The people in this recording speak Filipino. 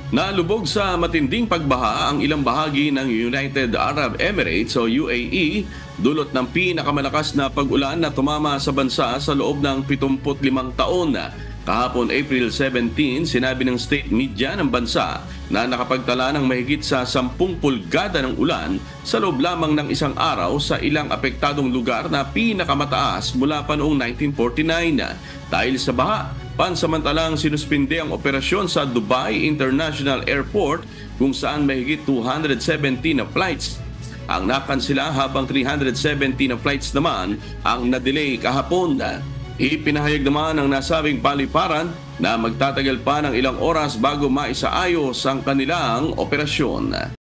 Nalubog sa matinding pagbaha ang ilang bahagi ng United Arab Emirates o UAE dulot ng pinakamalakas na pag-ulan na tumama sa bansa sa loob ng 75 taon. Kahapon April 17, sinabi ng state media ng bansa na nakapagtala ng mahigit sa 10 pulgada ng ulan sa loob lamang ng isang araw sa ilang apektadong lugar na pinakamataas mula pa noong 1949. Dahil sa baha, pansamantalang sinuspinde ang operasyon sa Dubai International Airport kung saan mahigit 270 na flights ang nakansela habang 370 na flights naman ang na-delay kahapon. Ipinahayag naman ng nasabing paliparan na magtatagal pa ng ilang oras bago maisaayos ang kanilang operasyon.